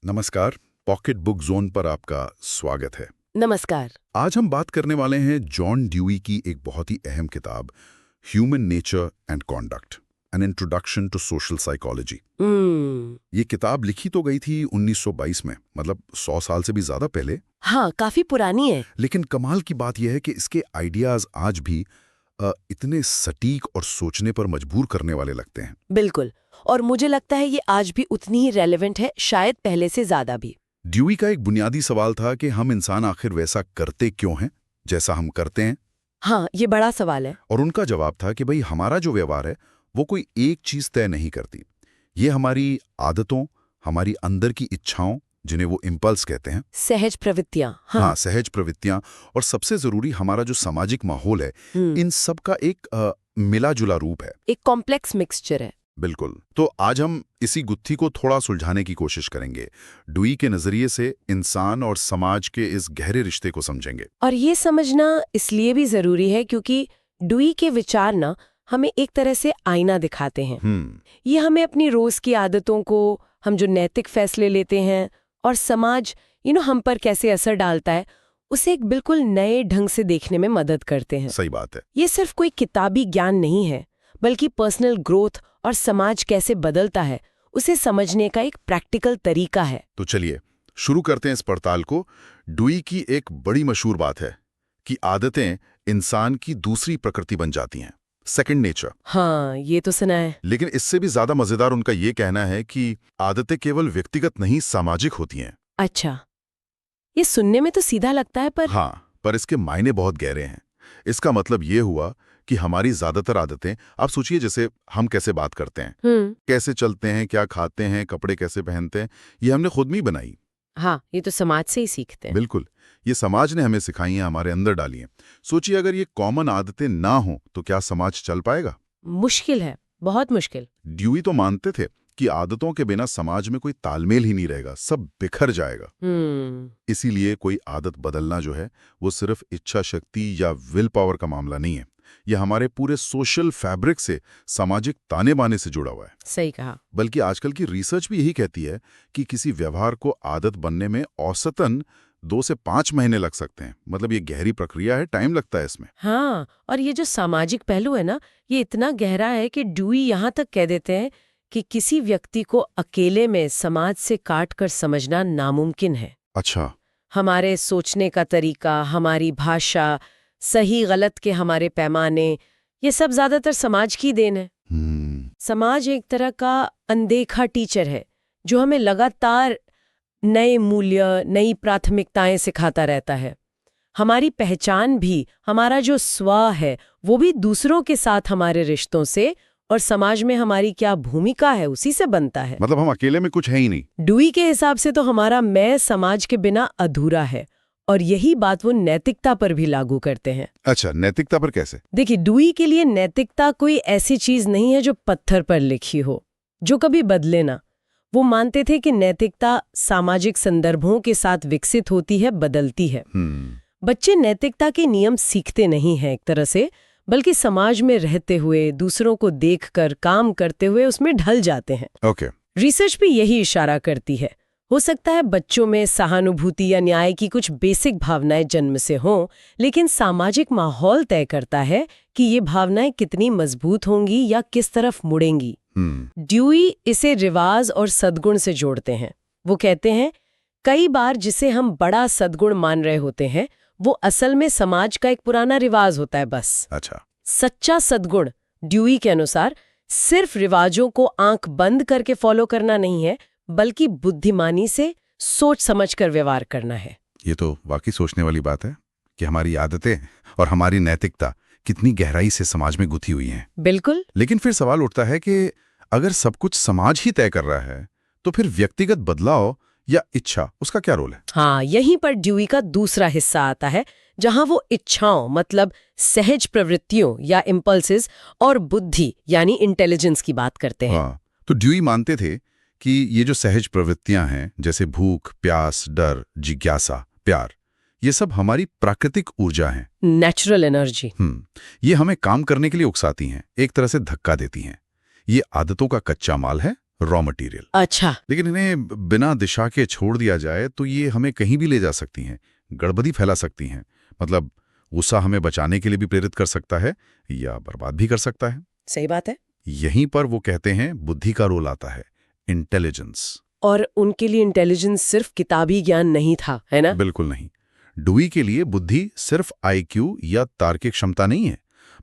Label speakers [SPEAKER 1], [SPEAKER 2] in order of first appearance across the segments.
[SPEAKER 1] नमस्कार। Pocket book zone पर आपका स्वागत है।
[SPEAKER 2] नमस्कार।
[SPEAKER 1] आज हम बात करने वाले हैं जॉन ड्यूई की एक बहुत ही अहम किताब, human nature and conduct, an introduction to social psychology. ये किताब लिखी तो गई थी 1922 में, मतलब 100 साल से भी ज्यादा पहले।
[SPEAKER 2] हाँ, काफी पुरानी है।
[SPEAKER 1] लेकिन कमाल की बात यह है कि इसके आइडियाज आज भी इतने सटीक और सोचने पर मजबूर करने वाले लगते हैं।
[SPEAKER 2] बिल्कुल, और मुझे लगता है ये आज भी उतनी ही रेलेवेंट है, शायद पहले से ज्यादा भी।
[SPEAKER 1] ड्यूई का एक बुनियादी सवाल था कि हम इंसान आखिर वैसा करते क्यों हैं जैसा हम करते हैं।
[SPEAKER 2] हाँ, ये बड़ा सवाल है।
[SPEAKER 1] और उनका जवाब था कि भाई हमारा जो व्यवहार है वो कोई एक चीज तय नहीं करती। ये हमारी आदतों, हमारी अंदर की इच्छाओं, जिन्हें वो इम्पल्स कहते हैं,
[SPEAKER 2] सहज प्रवृत्तियां। हाँ,
[SPEAKER 1] सहज प्रवृत्तियां, और सबसे जरूरी हमारा जो सामाजिक माहौल है, इन सब का एक मिला जुला रूप है,
[SPEAKER 2] एक कॉम्प्लेक्स मिक्सचर है।
[SPEAKER 1] बिल्कुल। तो आज हम इसी गुत्थी को थोड़ा सुलझाने की कोशिश करेंगे। ड्यूई के नजरिए से इंसान और समाज के इस गहरे रिश्ते को समझेंगे।
[SPEAKER 2] और ये समझना इसलिए भी जरूरी है क्योंकि ड्यूई के विचार ना हमें एक तरह से आईना दिखाते हैं। ये हमें अपनी रोज की आदतों को, हम जो नैतिक फैसले लेते हैं और समाज हम पर कैसे असर डालता है, उसे एक बिल्कुल नए ढंग से देखने में मदद करते हैं।
[SPEAKER 1] सही बात है।
[SPEAKER 2] ये सिर्फ कोई किताबी ज्ञान नहीं है, बल्कि पर्सनल ग्रोथ और समाज कैसे बदलता है उसे समझने का एक प्रैक्टिकल तरीका है।
[SPEAKER 1] तो चलिए शुरू करते हैं इस पड़ताल को। ड्यूई की एक बड़ी मशहूर बात है कि आदतें इंसान की दूसरी प्रकृति बन जाती हैं, सेकंड नेचर।
[SPEAKER 2] हाँ, ये तो सुना है।
[SPEAKER 1] लेकिन इससे भी ज्यादा मजेदार उनका ये कहना है कि आदतें केवल व्यक्तिगत नहीं, सामाजिक होती हैं।
[SPEAKER 2] अच्छा, ये सुनने में तो सीधा लगता है,
[SPEAKER 1] पर इसके मायने बहुत गहरे हैं। इसका मतलब ये हुआ कि हमारी ज्यादातर आदतें, आप सोचिए, जैसे हम कैसे बात करते हैं, कैसे चलते हैं, क्या खाते हैं, कपड़े कैसे पहनते हैं, ये हमने खुद में ही बनाई।
[SPEAKER 2] हाँ, ये तो समाज से ही सीखते हैं।
[SPEAKER 1] बिल्कुल, ये समाज ने हमें सिखाई हैं, हमारे अंदर डाली हैं। सोचिए अगर ये कॉमन आदतें ना हो तो क्या समाज चल पाएगा?
[SPEAKER 2] मुश्किल है, बहुत मुश्किल।
[SPEAKER 1] ड्यूई तो मानते थे कि आदतों के बिना समाज में कोई तालमेल ही नहीं रहेगा, सब बिखर जाएगा। इसीलिए कोई आदत बदलना जो है वो सिर्फ इच्छा शक्ति या विल पावर का मामला नहीं है, यह हमारे पूरे सोशल फैब्रिक से, सामाजिक ताने बाने से जुड़ा हुआ है।
[SPEAKER 2] सही कहा।
[SPEAKER 1] बल्कि आजकल की रिसर्च भी यही कहती है कि किसी व्यवहार को आदत बनने में औसतन 2 से 5 महीने लग सकते हैं। मतलब ये गहरी प्रक्रिया है, टाइम लगता है इसमें।
[SPEAKER 2] हाँ, और ये जो सामाजिक पहलू है ना, ये इतना गहरा है कि ड्यूई यहाँ तक कह देते हैं कि किसी व्यक्ति को अकेले में समाज से काट कर समझना नामुमकिन है।
[SPEAKER 1] अच्छा।
[SPEAKER 2] हमारे सोचने का तरीका, हमारी भाषा, सही गलत के हमारे पैमाने, ये सब ज्यादातर समाज की देन है। समाज एक तरह का अनदेखा टीचर है जो हमें लगातार नए मूल्य, नई प्राथमिकताएं सिखाता रहता है। हमारी पहचान भी, हमारा जो स्व है, वो भी दूसरों के साथ हमारे रिश्तों से और समाज में हमारी क्या भूमिका है उसी से बनता है।
[SPEAKER 1] मतलब हम अकेले में कुछ है ही नहीं।
[SPEAKER 2] ड्यूई के हिसाब से तो हमारा मैं समाज के बिना अधूरा है, और यही बात वो नैतिकता पर भी लागू करते हैं।
[SPEAKER 1] अच्छा, नैतिकता पर कैसे?
[SPEAKER 2] देखिए, ड्यूई के लिए नैतिकता कोई ऐसी चीज नहीं है जो पत्थर पर लिखी हो, जो कभी बदले ना। वो मानते थे कि नैतिकता सामाजिक संदर्भों के साथ विकसित होती है, बदलती है। बच्चे नैतिकता के नियम सीखते नहीं हैं एक तरह से, बल्कि समाज में रहते हुए, दूसरों को देखकर, काम करते हुए उसमें ढल जाते हैं।
[SPEAKER 1] ओके।
[SPEAKER 2] रिसर्च भी यही इशारा करती है। हो सकता है बच्चों में सहानुभूति या न्याय की कुछ बेसिक भावनाएं जन्म से हों, लेकिन सामाजिक माहौल तय करता है कि ये भावनाएं कितनी मजबूत होंगी या किस तरफ मुड़ेंगी। ड्यूई इसे रिवाज और सद्गुण से जोड़ते हैं। वो कहते हैं, कई बार जिसे हम बड़ा सद्गुण मान रहे होते हैं, वो असल में समाज का एक पुराना रिवाज होता है बस।
[SPEAKER 1] अच्छा।
[SPEAKER 2] सच्चा सद्गुण ड्यूई के अनुसार सिर्फ रिवाजों को आंख बंद करके फॉलो करना नहीं है, बल्कि बुद्धिमानी से सोच समझकर व्यवहार करना है।
[SPEAKER 1] ये तो वाकई सोचने वाली बात है कि हमारी आदतें और हमारी नैतिकता कितनी गहराई से समाज में गुथी हुई हैं।
[SPEAKER 2] बिल्कुल।
[SPEAKER 1] लेकिन फिर सवाल उठता है कि अगर सब कुछ समाज ही तय कर रहा है, तो फिर व्यक्तिगत बदलाव या इच्छा, उसका क्या रोल है?
[SPEAKER 2] हाँ, यहीं पर ड्यूई का दूसरा हिस्सा आता है, जहां वो इच्छाओं, मतलब सहज प्रवृत्तियों या इम्पल्सेस, और बुद्धि यानी इंटेलिजेंस की बात करते हैं।
[SPEAKER 1] हाँ, तो ड्यूई मानते थे कि ये जो सहज प्रवृत्तियां हैं, जैसे भूख, प्यास, डर, जिज्ञासा, प्यार, ये सब हमारी प्राकृतिक ऊर्जा हैं,
[SPEAKER 2] नेचुरल एनर्जी।
[SPEAKER 1] ये हमें काम करने के लिए उकसाती हैं, एक तरह से धक्का देती हैं। ये आदतों का कच्चा माल है, रॉ मटेरियल।
[SPEAKER 2] अच्छा।
[SPEAKER 1] लेकिन इन्हें बिना दिशा के छोड़ दिया जाए तो ये हमें कहीं भी ले जा सकती हैं, गड़बड़ी फैला सकती हैं। मतलब गुस्सा हमें बचाने के लिए भी प्रेरित कर सकता है या बर्बाद भी कर सकता है।
[SPEAKER 2] सही बात है।
[SPEAKER 1] यहीं पर वो कहते हैं बुद्धि का रोल आता है, इंटेलिजेंस।
[SPEAKER 2] और उनके लिए इंटेलिजेंस सिर्फ किताबी ज्ञान नहीं था, है ना?
[SPEAKER 1] बिल्कुल नहीं। डुई के लिए बुद्धि सिर्फ आईक्यू या तार्किक क्षमता नहीं है।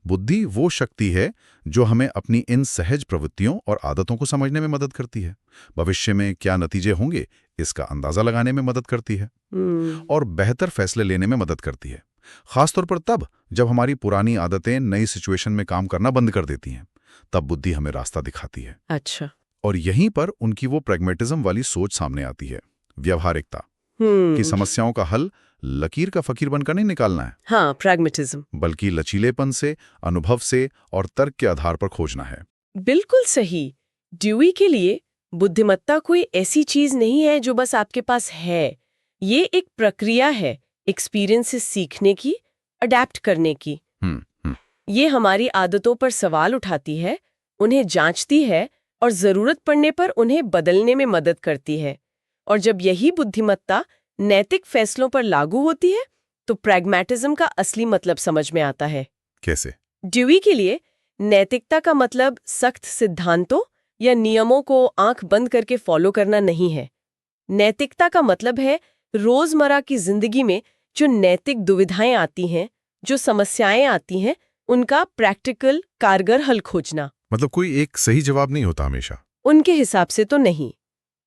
[SPEAKER 1] बुद्धि वो शक्ति है जो हमें अपनी इन सहज प्रवृत्तियों और आदतों को समझने में मदद करती है, भविष्य में क्या नतीजे होंगे इसका अंदाजा लगाने में मदद करती है और बेहतर फैसले लेने में मदद करती है। खासतौर पर तब जब हमारी पुरानी आदतें नई सिचुएशन में काम करना बंद कर देती हैं, तब बुद्धि हमें रास्ता दिखाती है।
[SPEAKER 2] अच्छा।
[SPEAKER 1] और यहीं पर उनकी वो प्रैग्मेटिज्म वाली सोच सामने आती है, व्यवहारिकता कि समस्याओं का हल लकीर का फकीर बनकर नहीं निकालना है।
[SPEAKER 2] हाँ, प्रैग्मेटिज्म।
[SPEAKER 1] बल्कि लचीलेपन से, अनुभव से और तर्क के आधार पर खोजना है।
[SPEAKER 2] बिल्कुल सही। ड्यूई के लिए बुद्धिमत्ता कोई ऐसी चीज नहीं है जो बस आपके पास है। ये एक प्रक्रिया है, एक्सपीरियंस से सीखने की, अडेप्ट करने की। ये हमारी आदतों पर सवाल उठाती है, उन्हें जांचती है और जरूरत पड़ने पर उन्हें बदलने में मदद करती है। और जब यही बुद्धिमत्ता नैतिक फैसलों पर लागू होती है तो प्रैग्मेटिज्म का असली मतलब समझ में आता है।
[SPEAKER 1] कैसे?
[SPEAKER 2] ड्यूई के लिए नैतिकता का मतलब सख्त सिद्धांतों या नियमों को आंख बंद करके फॉलो करना नहीं है। नैतिकता का मतलब है रोजमर्रा की जिंदगी में जो नैतिक दुविधाएं आती हैं, जो समस्याएं आती हैं, उनका प्रैक्टिकल कारगर हल खोजना।
[SPEAKER 1] मतलब कोई एक सही जवाब नहीं होता हमेशा।
[SPEAKER 2] उनके हिसाब से तो नहीं।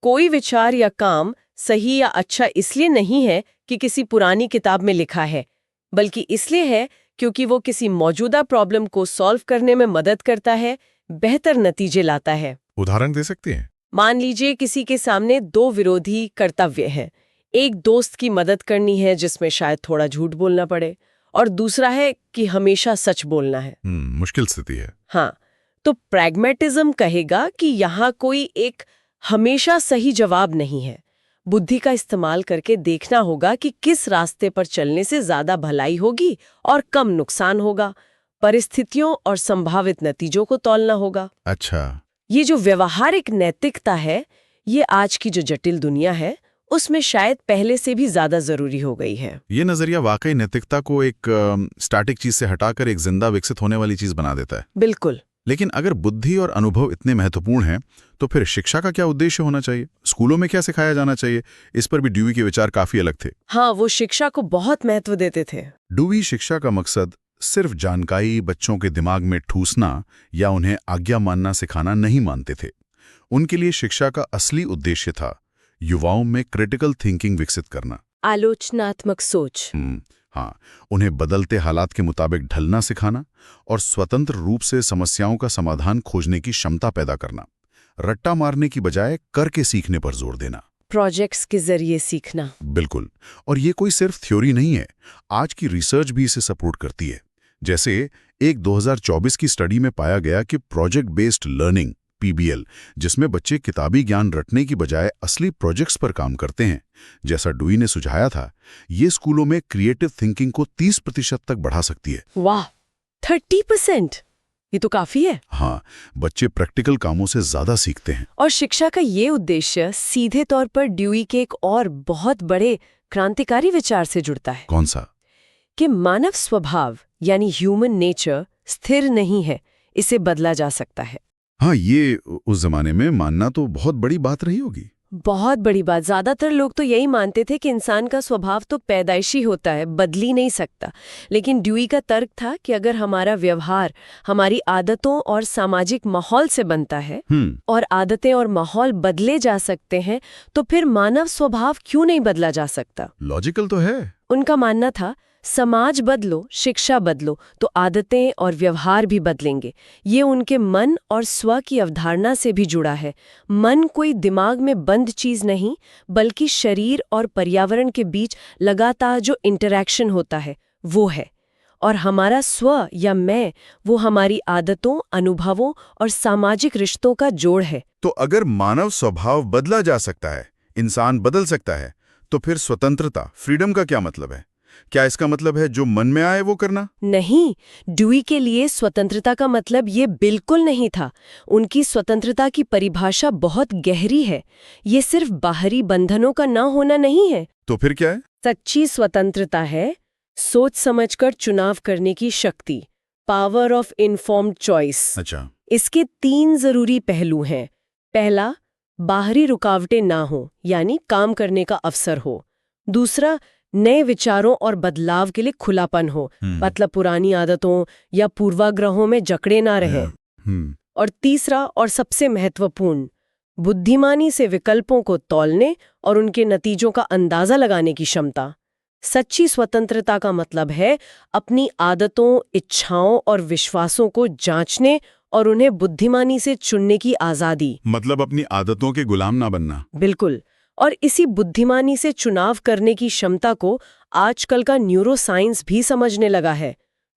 [SPEAKER 2] कोई विचार या काम सही या अच्छा इसलिए नहीं है कि किसी पुरानी किताब में लिखा है, बल्कि इसलिए है क्योंकि वो किसी मौजूदा प्रॉब्लम को सॉल्व करने में मदद करता है, बेहतर नतीजे लाता है।
[SPEAKER 1] उदाहरण दे सकते हैं?
[SPEAKER 2] मान लीजिए किसी के सामने दो विरोधी कर्तव्य हैं। एक दोस्त की मदद करनी है जिसमें शायद थोड़ा झूठ बोलना पड़े, और दूसरा है कि हमेशा सच बोलना है।
[SPEAKER 1] मुश्किल स्थिति है।
[SPEAKER 2] हाँ, तो प्रैग्मेटिज्म कहेगा कि यहाँ कोई एक हमेशा सही जवाब नहीं है। बुद्धि का इस्तेमाल करके देखना होगा कि किस रास्ते पर चलने से ज्यादा भलाई होगी और कम नुकसान होगा। परिस्थितियों और संभावित नतीजों को तौलना होगा।
[SPEAKER 1] अच्छा।
[SPEAKER 2] ये जो व्यवहारिक नैतिकता है, ये आज की जो जटिल दुनिया है उसमें शायद पहले से भी ज्यादा जरूरी हो गई है।
[SPEAKER 1] ये नजरिया वाकई नैतिकता को एक स्टैटिक चीज से हटाकर एक जिंदा विकसित होने वाली चीज बना देता है।
[SPEAKER 2] बिल्कुल।
[SPEAKER 1] लेकिन अगर बुद्धि और अनुभव इतने महत्वपूर्ण हैं, तो फिर शिक्षा का क्या उद्देश्य होना चाहिए? स्कूलों में क्या सिखाया जाना चाहिए? इस पर भी ड्यूई के विचार काफी अलग थे।
[SPEAKER 2] हाँ, वो शिक्षा को बहुत महत्व देते थे।
[SPEAKER 1] ड्यूई शिक्षा का मकसद सिर्फ जानकारी बच्चों के दिमाग में ठूसना या उन्हें आज्ञा मानना सिखाना नहीं मानते थे। उनके लिए शिक्षा का असली उद्देश्य था युवाओं में क्रिटिकल थिंकिंग विकसित करना,
[SPEAKER 2] आलोचनात्मक सोच।
[SPEAKER 1] हाँ, उन्हें बदलते हालात के मुताबिक ढलना सिखाना और स्वतंत्र रूप से समस्याओं का समाधान खोजने की क्षमता पैदा करना, रट्टा मारने की बजाय करके सीखने पर जोर देना,
[SPEAKER 2] प्रोजेक्ट्स के जरिए सीखना।
[SPEAKER 1] बिल्कुल। और ये कोई सिर्फ थ्योरी नहीं है, आज की रिसर्च भी इसे सपोर्ट करती है। जैसे एक 2024 की स्टडी में पाया गया कि प्रोजेक्ट बेस्ड लर्निंग PBL, जिसमें बच्चे किताबी ज्ञान रटने की बजाय असली प्रोजेक्ट्स पर काम करते हैं, जैसा ड्यूई ने सुझाया था, ये स्कूलों में क्रिएटिव थिंकिंग को 30% तक बढ़ा सकती है।
[SPEAKER 2] वाह, 30%! ये तो काफी है।
[SPEAKER 1] हाँ, बच्चे प्रैक्टिकल कामों से ज्यादा सीखते हैं।
[SPEAKER 2] और शिक्षा का ये उद्देश्य सीधे तौर पर ड्यूई के एक और बहुत बड़े क्रांतिकारी विचार से जुड़ता है।
[SPEAKER 1] कौन सा?
[SPEAKER 2] कि मानव स्वभाव यानी ह्यूमन नेचर स्थिर नहीं है, इसे बदला जा सकता है।
[SPEAKER 1] हाँ, ये उस जमाने में मानना तो बहुत बड़ी बात रही होगी।
[SPEAKER 2] बहुत बड़ी बात। ज्यादातर लोग तो यही मानते थे कि इंसान का स्वभाव तो पैदाइशी होता है, बदली नहीं सकता। लेकिन ड्यूई का तर्क था कि अगर हमारा व्यवहार हमारी आदतों और सामाजिक माहौल से बनता है और आदतें और माहौल बदले जा सकते हैं, तो फिर मानव स्वभाव क्यों नहीं बदला जा सकता?
[SPEAKER 1] लॉजिकल तो है।
[SPEAKER 2] उनका मानना था समाज बदलो, शिक्षा बदलो तो आदतें और व्यवहार भी बदलेंगे। ये उनके मन और स्व की अवधारणा से भी जुड़ा है। मन कोई दिमाग में बंद चीज नहीं, बल्कि शरीर और पर्यावरण के बीच लगातार जो इंटरैक्शन होता है वो है। और हमारा स्व या मैं, वो हमारी आदतों, अनुभवों और सामाजिक रिश्तों का जोड़ है।
[SPEAKER 1] तो अगर मानव स्वभाव बदला जा सकता है, इंसान बदल सकता है, तो फिर स्वतंत्रता, फ्रीडम का क्या मतलब है? क्या इसका मतलब है जो मन में आए वो करना?
[SPEAKER 2] नहीं, ड्यूई के लिए स्वतंत्रता का मतलब ये बिल्कुल नहीं था। उनकी स्वतंत्रता की परिभाषा बहुत गहरी है। ये सिर्फ बाहरी बंधनों का न होना नहीं है।
[SPEAKER 1] तो फिर क्या है?
[SPEAKER 2] सच्ची स्वतंत्रता है सोच समझकर चुनाव करने की शक्ति, पावर ऑफ इन्फॉर्म्ड चॉइस।
[SPEAKER 1] अच्छा।
[SPEAKER 2] इसके 3 जरूरी पहलू हैं। पहला, बाहरी रुकावटें ना हो, यानी काम करने का अवसर हो। दूसरा, नए विचारों और बदलाव के लिए खुलापन हो, मतलब पुरानी आदतों या पूर्वाग्रहों में जकड़े ना रहे। और तीसरा और सबसे महत्वपूर्ण, बुद्धिमानी से विकल्पों को तौलने और उनके नतीजों का अंदाजा लगाने की क्षमता। सच्ची स्वतंत्रता का मतलब है अपनी आदतों, इच्छाओं और विश्वासों को जांचने और उन्हें बुद्धिमानी से चुनने की आजादी।
[SPEAKER 1] मतलब अपनी आदतों के गुलाम ना बनना।
[SPEAKER 2] बिल्कुल। और इसी बुद्धिमानी से चुनाव करने की क्षमता को आजकल का न्यूरोसाइंस भी समझने लगा है।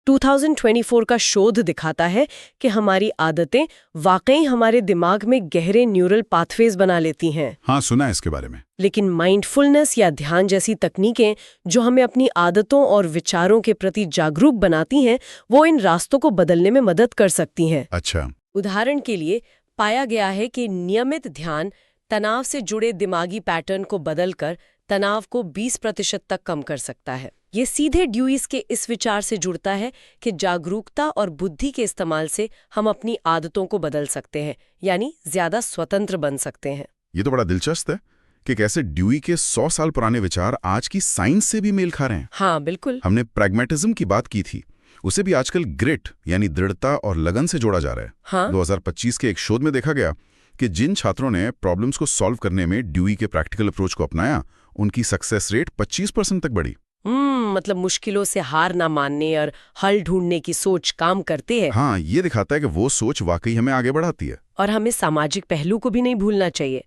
[SPEAKER 2] 2024 का शोध दिखाता है कि हमारी आदतें वाकई हमारे दिमाग में गहरे न्यूरल पाथवेज बना लेती हैं।
[SPEAKER 1] हाँ, सुना है इसके बारे में।
[SPEAKER 2] लेकिन माइंडफुलनेस या ध्यान जैसी तकनीकें जो हमें अपनी आदतों और विचारों के प्रति जागरूक बनाती हैं, वो इन रास्तों को बदलने में मदद कर सकती हैं।
[SPEAKER 1] अच्छा।
[SPEAKER 2] उदाहरण के लिए पाया गया है कि नियमित ध्यान तनाव से जुड़े दिमागी पैटर्न को बदलकर तनाव को 20% तक कम कर सकता है। ये सीधे ड्यूइस के इस विचार से जुड़ता है कि जागरूकता और बुद्धि के इस्तेमाल से हम अपनी आदतों को बदल सकते हैं, यानी ज्यादा स्वतंत्र बन सकते हैं।
[SPEAKER 1] ये तो बड़ा दिलचस्प है कि कैसे ड्यूई के 100 साल पुराने विचार आज की साइंस से भी मेल खा रहे हैं।
[SPEAKER 2] हाँ, बिल्कुल।
[SPEAKER 1] हमने प्रैग्मेटिज्म की बात की थी, उसे भी आजकल ग्रिट यानी दृढ़ता और लगन से जोड़ा जा रहा है।
[SPEAKER 2] हाँ?
[SPEAKER 1] 2025 के एक शोध में देखा गया कि जिन छात्रों ने प्रॉब्लम्स को सॉल्व करने में ड्यूई के प्रैक्टिकल अप्रोच को अपनाया, उनकी सक्सेस रेट 25% तक बढ़ी।
[SPEAKER 2] मतलब मुश्किलों से हार ना मानने और हल ढूंढने की सोच काम करते हैं।
[SPEAKER 1] हाँ, ये दिखाता है कि वो सोच वाकई हमें आगे बढ़ाती है।
[SPEAKER 2] और हमें सामाजिक पहलू को भी नहीं भूलना चाहिए।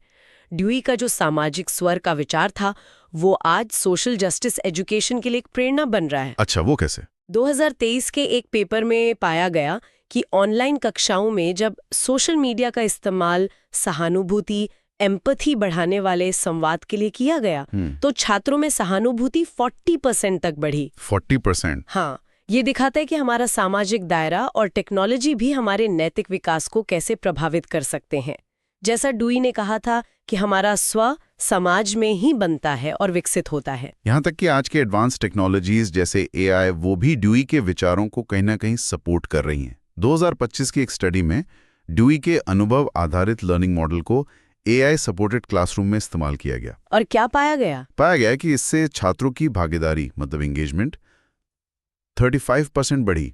[SPEAKER 2] ड्यूई का जो सामाजिक स्वर का विचार था, वो आज सोशल जस्टिस एजुकेशन के लिए एक प्रेरणा बन रहा है।
[SPEAKER 1] अच्छा, वो कैसे?
[SPEAKER 2] 2023 के एक पेपर में पाया गया कि ऑनलाइन कक्षाओं में जब सोशल मीडिया का इस्तेमाल सहानुभूति, एम्पैथी बढ़ाने वाले संवाद के लिए किया गया, तो छात्रों में सहानुभूति 40% तक बढ़ी।
[SPEAKER 1] 40%?
[SPEAKER 2] हाँ, ये दिखाता है कि हमारा सामाजिक दायरा और टेक्नोलॉजी भी हमारे नैतिक विकास को कैसे प्रभावित कर सकते हैं। जैसा ड्यूई ने कहा था कि हमारा स्व समाज में ही बनता है और विकसित होता है।
[SPEAKER 1] यहाँ तक कि आज के एडवांस टेक्नोलॉजीज जैसे AI, वो भी ड्यूई के विचारों को कहीं ना कहीं सपोर्ट कर रही हैं। 2025 की एक स्टडी में ड्यूई के अनुभव आधारित लर्निंग मॉडल को AI सपोर्टेड क्लासरूम में इस्तेमाल किया गया।
[SPEAKER 2] और क्या पाया गया?
[SPEAKER 1] पाया गया कि इससे छात्रों की भागीदारी मतलब एंगेजमेंट 35% बढ़ी।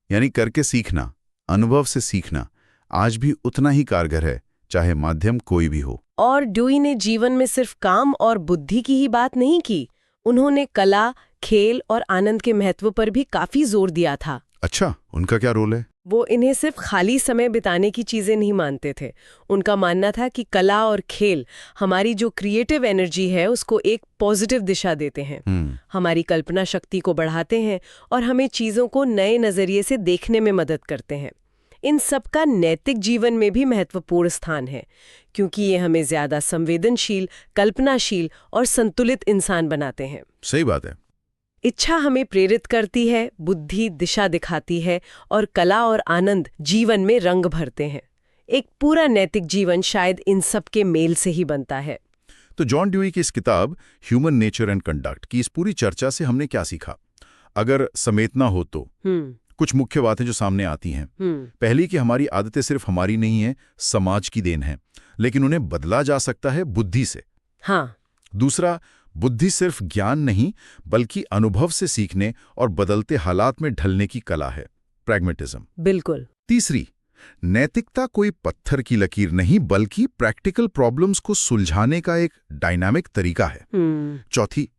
[SPEAKER 1] यानी करके सीखना, अनुभव से सीखना आज भी उतना ही कारगर है, चाहे माध्यम कोई भी हो।
[SPEAKER 2] और ड्यूई ने जीवन में सिर्फ काम और बुद्धि की ही बात नहीं की, उन्होंने कला, खेल और आनंद के महत्व पर भी काफी जोर दिया था।
[SPEAKER 1] अच्छा, उनका क्या रोल है?
[SPEAKER 2] वो इन्हें सिर्फ खाली समय बिताने की चीजें नहीं मानते थे। उनका मानना था कि कला और खेल हमारी जो क्रिएटिव एनर्जी है उसको एक पॉजिटिव दिशा देते हैं, हमारी कल्पना शक्ति को बढ़ाते हैं और हमें चीजों को नए नजरिए से देखने में मदद करते हैं। इन सब का नैतिक जीवन में भी महत्वपूर्ण स्थान है, क्योंकि ये हमें ज्यादा संवेदनशील, कल्पनाशील और संतुलित इंसान बनाते हैं।
[SPEAKER 1] सही बात है।
[SPEAKER 2] इच्छा हमें प्रेरित करती है, बुद्धि दिशा दिखाती है और कला और आनंद जीवन में रंग भरते हैं। एक पूरा नैतिक जीवन शायद इन सब के मेल से ही बनता है।
[SPEAKER 1] तो जॉन ड्यूई की इस किताब ह्यूमन नेचर एंड कंडक्ट की इस पूरी चर्चा से हमने क्या सीखा? अगर समेतना हो तो कुछ मुख्य बातें जो सामने आती हैं। पहली कि हमारी आदतें सिर्फ हमारी नहीं है, समाज की देन है, लेकिन उन्हें बदला जा सकता है बुद्धि से।
[SPEAKER 2] हाँ।
[SPEAKER 1] दूसरा, बुद्धि सिर्फ ज्ञान नहीं बल्कि अनुभव से सीखने और बदलते हालात में ढलने की कला है, प्रैग्मेटिज्म।
[SPEAKER 2] बिल्कुल।
[SPEAKER 1] तीसरी, नैतिकता कोई पत्थर की लकीर नहीं बल्कि प्रैक्टिकल प्रॉब्लम्स को सुलझाने का एक डायनामिक तरीका है। चौथी,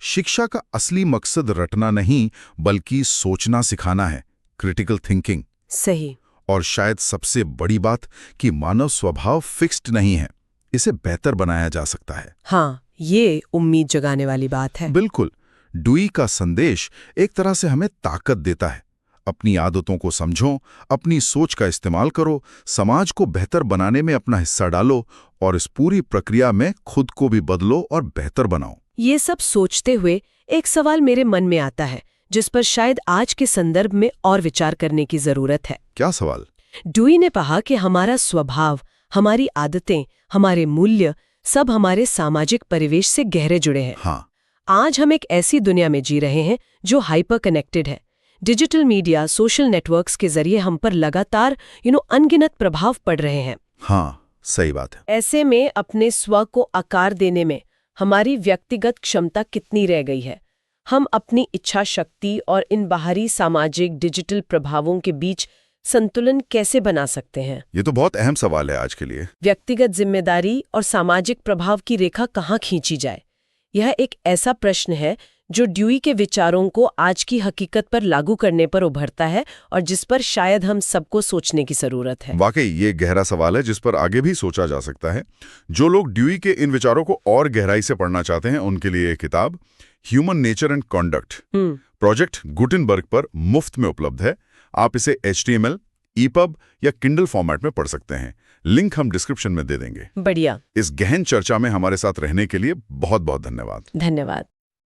[SPEAKER 1] शिक्षा का असली मकसद रटना नहीं बल्कि सोचना सिखाना है, क्रिटिकल थिंकिंग।
[SPEAKER 2] सही।
[SPEAKER 1] और शायद सबसे बड़ी बात कि मानव स्वभाव फिक्स्ड नहीं है, इसे बेहतर बनाया जा सकता है।
[SPEAKER 2] हाँ, ये उम्मीद जगाने वाली बात है।
[SPEAKER 1] बिल्कुल। ड्यूई का संदेश एक तरह से हमें ताकत देता है। अपनी आदतों को समझो, अपनी सोच का इस्तेमाल करो, समाज को बेहतर बनाने में अपना हिस्सा डालो और इस पूरी प्रक्रिया में खुद को भी बदलो और बेहतर बनाओ।
[SPEAKER 2] ये सब सोचते हुए एक सवाल मेरे मन में आता है जिस पर शायद आज के संदर्भ में और विचार करने की जरूरत है।
[SPEAKER 1] क्या सवाल?
[SPEAKER 2] ड्यूई ने कहा कि हमारा स्वभाव, हमारी आदतें, हमारे मूल्य सब हमारे सामाजिक परिवेश से गहरे जुड़े हैं।
[SPEAKER 1] हाँ,
[SPEAKER 2] आज हम एक ऐसी दुनिया में जी रहे हैं जो हाइपर कनेक्टेड है। डिजिटल मीडिया, सोशल नेटवर्क्स के जरिए हम पर लगातार अनगिनत प्रभाव पड़ रहे हैं।
[SPEAKER 1] हाँ, सही बात है।
[SPEAKER 2] ऐसे में अपने स्व को आकार देने में हमारी व्यक्तिगत क्षमता कितनी रह गई है? हम अपनी इच्छा शक्ति और इन बाहरी सामाजिक डिजिटल प्रभावों के बीच संतुलन कैसे बना सकते हैं?
[SPEAKER 1] ये तो बहुत अहम सवाल है आज के लिए।
[SPEAKER 2] व्यक्तिगत जिम्मेदारी और सामाजिक प्रभाव की रेखा कहाँ खींची जाए? यह एक ऐसा प्रश्न है जो ड्यूई के विचारों को आज की हकीकत पर लागू करने पर उभरता है और जिस पर शायद हम सबको सोचने की जरूरत है।
[SPEAKER 1] वाकई ये गहरा सवाल है जिस पर आगे भी सोचा जा सकता है। जो लोग ड्यूई के इन विचारों को और गहराई से पढ़ना चाहते हैं उनके लिए ये किताब human nature and conduct project Gutenberg पर मुफ्त में उपलब्ध है। आप इसे HTML, EPUB या किंडल फॉर्मेट में पढ़ सकते हैं। लिंक हम डिस्क्रिप्शन में दे देंगे।
[SPEAKER 2] बढ़िया।
[SPEAKER 1] इस गहन चर्चा में हमारे साथ रहने के लिए बहुत बहुत धन्यवाद।
[SPEAKER 2] धन्यवाद।